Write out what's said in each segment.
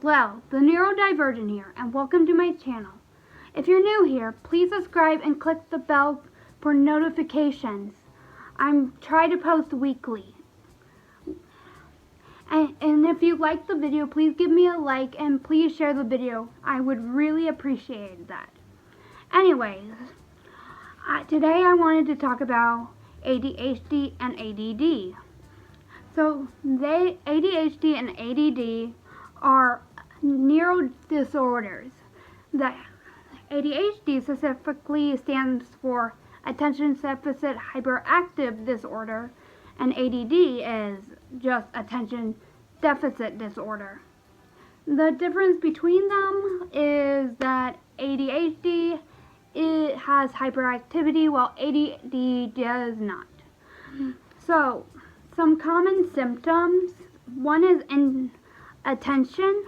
Lel, the neurodivergent here, and welcome to my channel. If you're new here, please subscribe and click the bell for notifications. I'm trying to post weekly. And if you like the video, please give me a like and please share the video. I would really appreciate that. Anyways, today I wanted to talk about ADHD and ADD. So ADHD and ADD are neuro disorders. The ADHD specifically stands for Attention Deficit Hyperactive Disorder, and ADD is just Attention Deficit Disorder. The difference between them is that ADHD has hyperactivity while ADD does not. So, some common symptoms: one is inattention,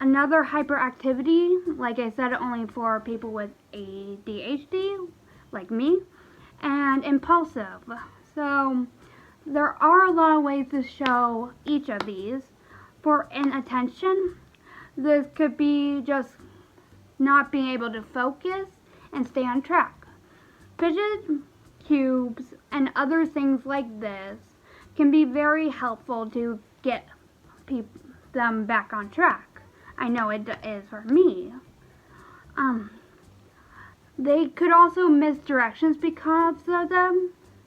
another hyperactivity, like I said, only for people with ADHD, like me, and impulsive. So there are a lot of ways to show each of these. For inattention, this could be just not being able to focus and stay on track. Fidget cubes and other things like this can be very helpful to get them back on track. I know it is for me. They could also miss directions because of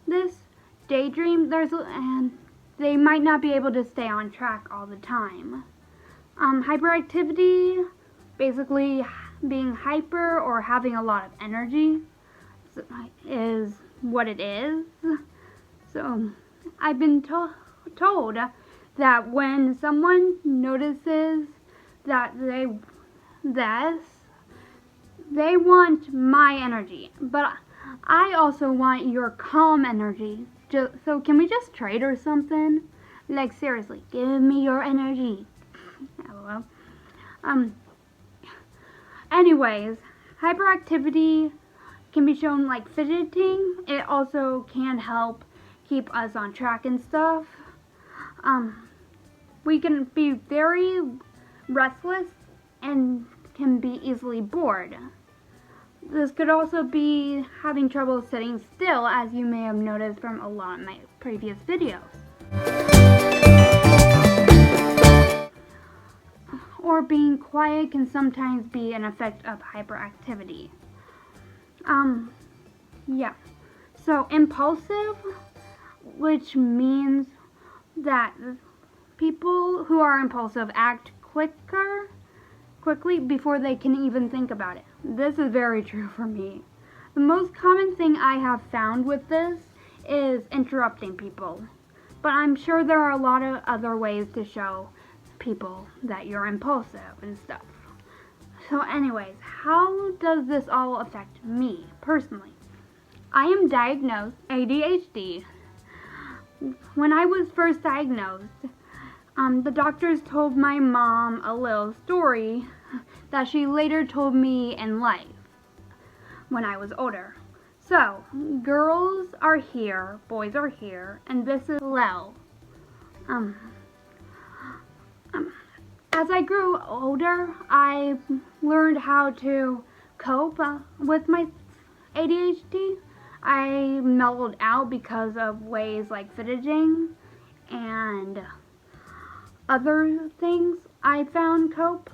this daydream. And they might not be able to stay on track all the time. Hyperactivity, basically being hyper or having a lot of energy, is what it is. So I've been told that when someone notices that they want my energy, but I also want your calm energy. So can we just trade or something? Like, seriously, give me your energy. LOL. Anyways, hyperactivity can be shown like fidgeting. It also can help keep us on track and stuff. We can be very restless and can be easily bored. This could also be having trouble sitting still, as you may have noticed from a lot of my previous videos. Or being quiet can sometimes be an effect of hyperactivity. Yeah. So impulsive, which means that people who are impulsive act quickly before they can even think about it. This is very true for me. The most common thing I have found with this is interrupting people. But I'm sure there are a lot of other ways to show people that you're impulsive and stuff. So anyways, how does this all affect me personally? I am diagnosed ADHD. When I was first diagnosed, the doctors told my mom a little story that she later told me in life when I was older. So, girls are here, boys are here, and this is Lel. As I grew older, I learned how to cope with my ADHD. I mellowed out because of ways like fidgeting and other things I found cope.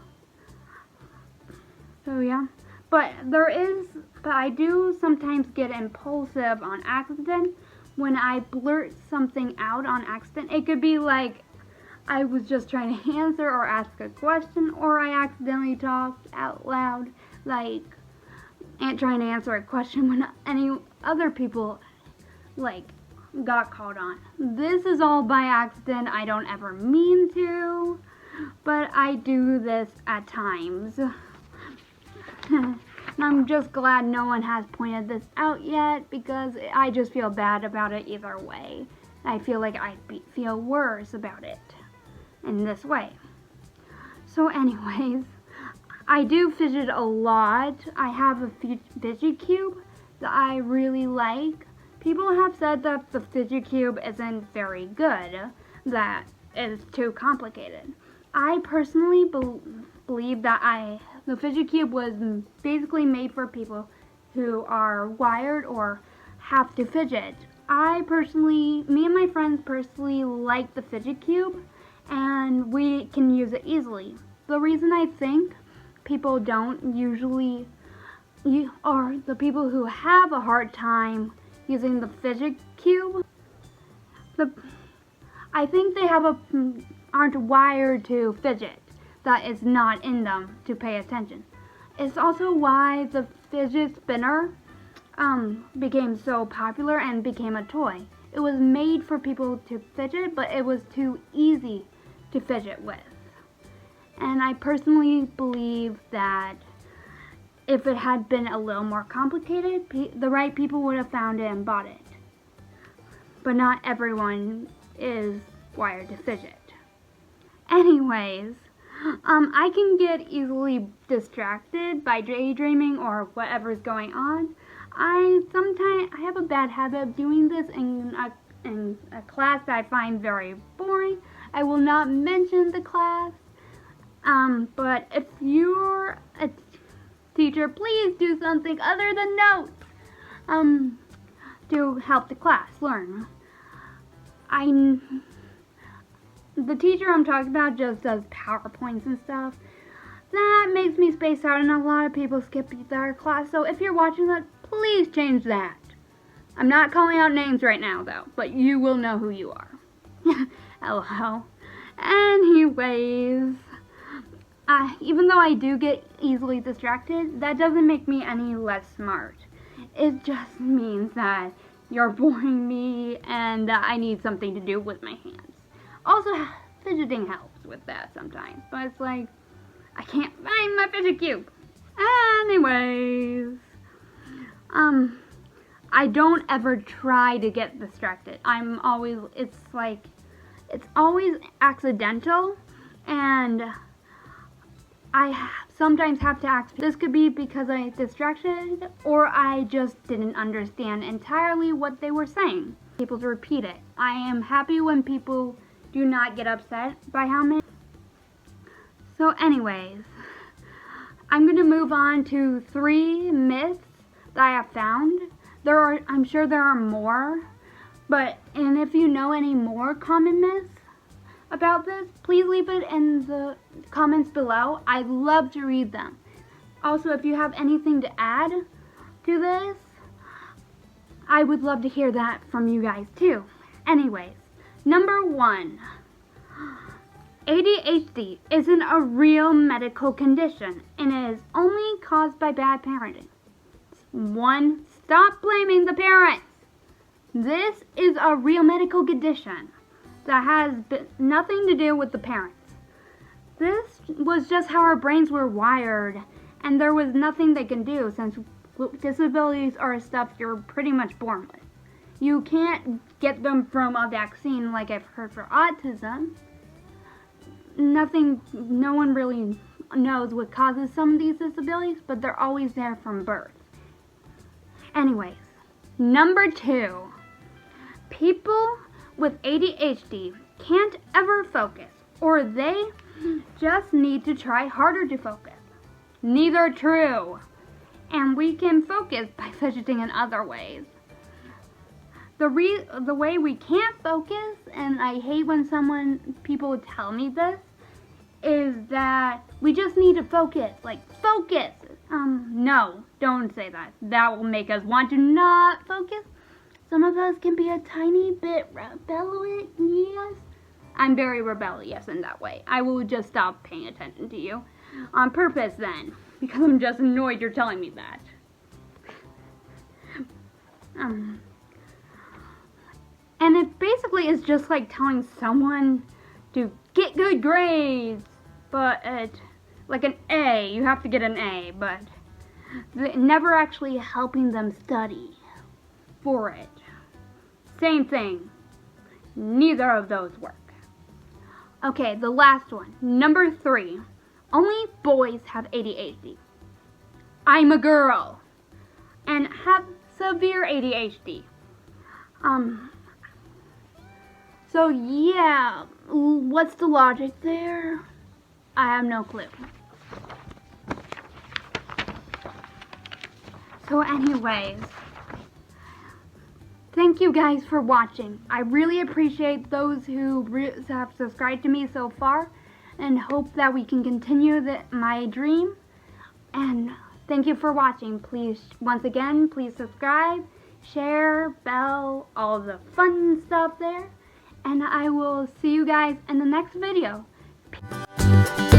So yeah, but I do sometimes get impulsive on accident. When I blurt something out on accident, it could be like I was just trying to answer or ask a question, or I accidentally talked out loud, like trying to answer a question when any other people got called on. This is all by accident. I don't ever mean to, but I do this at times. And I'm just glad no one has pointed this out yet, because I just feel bad about it either way. I feel like I feel worse about it in this way. So anyways, I do fidget a lot. I have a fidget cube that I really like. People have said that the fidget cube isn't very good, that it's too complicated. I personally believe that the fidget cube was basically made for people who are wired or have to fidget. Me and my friends personally like the fidget cube, and we can use it easily. The reason I think people don't usually are the people who have a hard time using the fidget cube. I think they aren't wired to fidget. That is not in them to pay attention. It's also why the fidget spinner became so popular and became a toy. It was made for people to fidget, but it was too easy to fidget with. And I personally believe that if it had been a little more complicated, the right people would have found it and bought it. But not everyone is wired to fidget. Anyways, I can get easily distracted by daydreaming or whatever's going on. I have a bad habit of doing this in a class that I find very boring. I will not mention the class, but if you're a teacher, please do something other than notes to help the class learn. The teacher I'm talking about just does PowerPoints and stuff. That makes me space out, and a lot of people skip their class. So if you're watching that, please change that. I'm not calling out names right now, though, but you will know who you are. LOL. Anyways, even though I do get easily distracted, that doesn't make me any less smart. It just means that you're boring me and that I need something to do with my hands. Also, fidgeting helps with that sometimes, but it's like, I can't find my fidget cube. Anyways, I don't ever try to get distracted. It's always accidental, and I sometimes have to ask. This could be because I distracted, or I just didn't understand entirely what they were saying. People to repeat it. I am happy when people do not get upset by how many. So anyways, I'm going to move on to 3 myths that I have found. I'm sure there are more, and if you know any more common myths about this, please leave it in the comments below. I'd love to read them. Also, if you have anything to add to this, I would love to hear that from you guys too. Anyways, number 1, ADHD isn't a real medical condition and is only caused by bad parenting. 1, stop blaming the parents. This is a real medical condition that has nothing to do with the parents. This was just how our brains were wired, and there was nothing they can do since disabilities are stuff you're pretty much born with. You can't get them from a vaccine like I've heard for autism. No one really knows what causes some of these disabilities, but they're always there from birth. Anyways, number 2, people with ADHD can't ever focus, or they just need to try harder to focus. Neither true. And we can focus by fidgeting in other ways. The way we can't focus, and I hate when people tell me this, is that we just need to focus. Like, focus! No, don't say that. That will make us want to not focus. Some of us can be a tiny bit rebellious. Yes. I'm very rebellious in that way. I will just stop paying attention to you on purpose then, because I'm just annoyed you're telling me that. And it basically is just like telling someone to get good grades, but like an A, you have to get an A, but never actually helping them study for it. Same thing. Neither of those work. Okay, the last one. Number 3. Only boys have ADHD. I'm a girl and have severe ADHD. So yeah, what's the logic there? I have no clue. So anyways, thank you guys for watching. I really appreciate those who have subscribed to me so far, and hope that we can continue my dream. And thank you for watching. Please, once again, please subscribe, share, bell, all the fun stuff there. And I will see you guys in the next video. Peace.